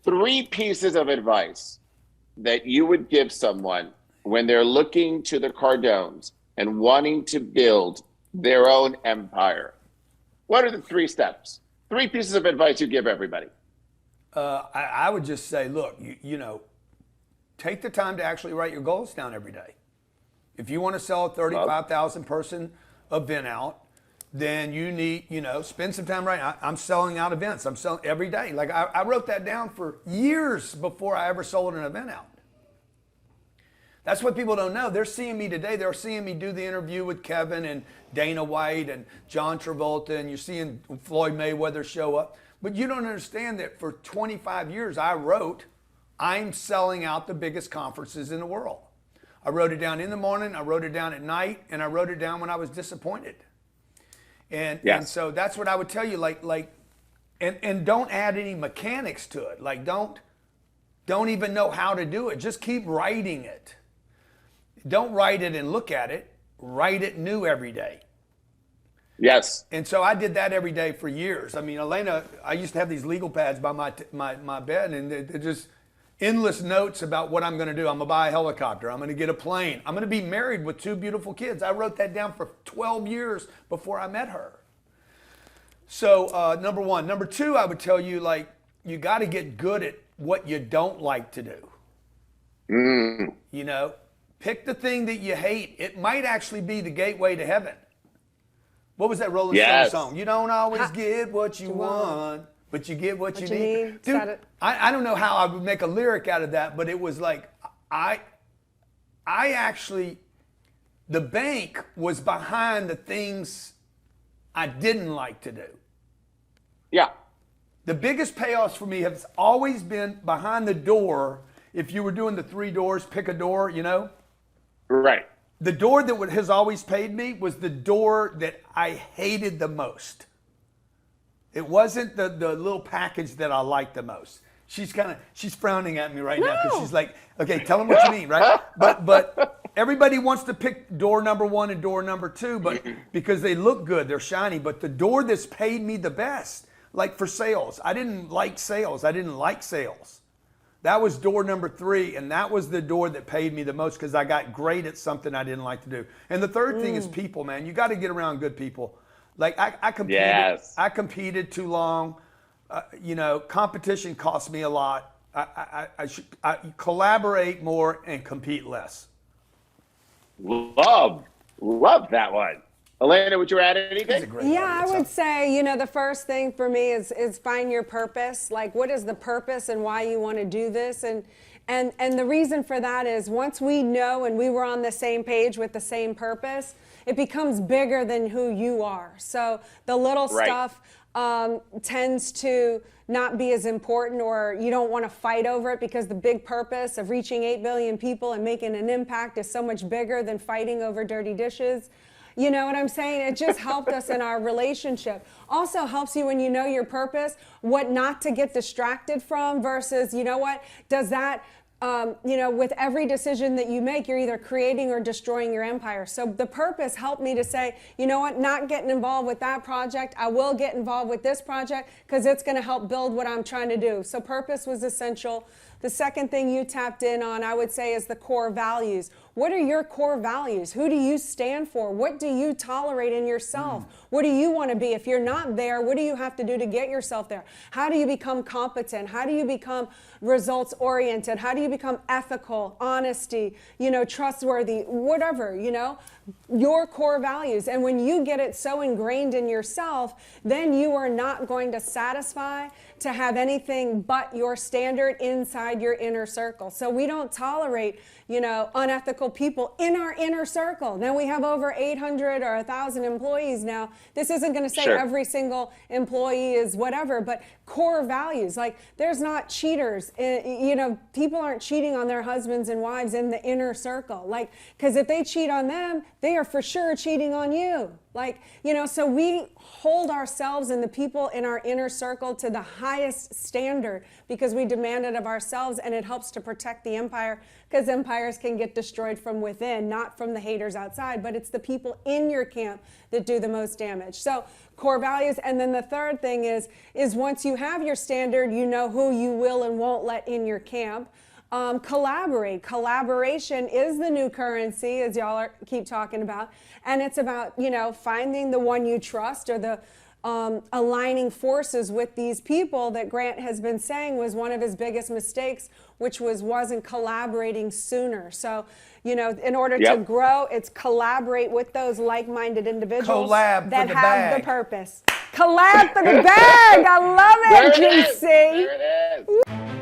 Three pieces of advice that you would give someone when they're looking to the Cardones and wanting to build their own empire. What are the three steps? Three pieces of advice you give everybody. I would just say, look, take the time to actually write your goals down every day. If you want to sell a 35,000 person event out, then you need, spend some time writing. I'm selling out events. I'm selling every day. Like I wrote that down for years before I ever sold an event out. That's what people don't know. They're seeing me today. They're seeing me do the interview with Kevin and Dana White and John Travolta, and you're seeing Floyd Mayweather show up. But you don't understand that for 25 years I wrote, I'm selling out the biggest conferences in the world. I wrote it down in the morning, I wrote it down at night, and I wrote it down when I was disappointed. And so that's what I would tell you, and don't add any mechanics to it. Like don't even know how to do it. Just keep writing it. Don't write it and look at it. Write it new every day. Yes. And so I did that every day for years. I mean, Elena, I used to have these legal pads by my bed, and they're just endless notes about what I'm going to do. I'm going to buy a helicopter. I'm going to get a plane. I'm going to be married with 2 beautiful kids. I wrote that down for 12 years before I met her. So number one. Number two, I would tell you, you got to get good at what you don't like to do. Pick the thing that you hate. It might actually be the gateway to heaven. What was that Rolling Stones song? You don't always get what you want, but you get what you need. Dude, I don't know how I would make a lyric out of that, but it was like, I actually, the bank was behind the things I didn't like to do. Yeah. The biggest payoffs for me have always been behind the door. If you were doing the 3 doors, pick a door, Right. The door that has always paid me was the door that I hated the most. It wasn't the little package that I liked the most. She's frowning at me right now because she's like, okay, tell them what you mean, right? But everybody wants to pick door number 1 and door number 2, but because they look good, they're shiny. But the door that's paid me the best, like for sales, I didn't like sales. That was door number 3, and that was the door that paid me the most because I got great at something I didn't like to do. And the third thing is people, man. You got to get around good people. Like I competed. Yes. I competed too long. Competition cost me a lot. I should collaborate more and compete less. Love that one. Elena, would you add anything? I would say, the first thing for me is find your purpose. Like, what is the purpose and why you want to do this? And the reason for that is once we know and we were on the same page with the same purpose, it becomes bigger than who you are. So the little stuff tends to not be as important, or you don't want to fight over it because the big purpose of reaching 8 billion people and making an impact is so much bigger than fighting over dirty dishes. You know what I'm saying? It just helped us in our relationship. Also helps you when you know your purpose, what not to get distracted from versus, does that, with every decision that you make, you're either creating or destroying your empire. So the purpose helped me to say, not getting involved with that project. I will get involved with this project because it's going to help build what I'm trying to do. So purpose was essential. The second thing you tapped in on, I would say, is the core values. What are your core values? Who do you stand for? What do you tolerate in yourself? What do you want to be? If you're not there, what do you have to do to get yourself there? How do you become competent? How do you become results oriented? How do you become ethical, honesty, trustworthy, whatever, your core values. And when you get it so ingrained in yourself, then you are not going to satisfy to have anything but your standard inside your inner circle. So we don't tolerate, unethical people in our inner circle. Now we have over 800 or 1,000 employees now. This isn't going to say every single employee is whatever, but core values. Like there's not cheaters. People aren't cheating on their husbands and wives in the inner circle. Like, because if they cheat on them, they are for sure cheating on you. Like, you know, so we hold ourselves and the people in our inner circle to the highest standard because we demand it of ourselves, and it helps to protect the empire, because empires can get destroyed from within, not from the haters outside, but it's the people in your camp that do the most damage. So core values. And then the third thing is once you have your standard, you know who you will and won't let in your camp. Collaborate. Collaboration is the new currency, as y'all keep talking about. And it's about, you know, finding the one you trust, or the aligning forces with these people that Grant has been saying was one of his biggest mistakes, which wasn't collaborating sooner. So, you know, in order to grow, it's collaborate with those like-minded individuals that have the purpose. Collab for the bag. I love it, GC. There it is.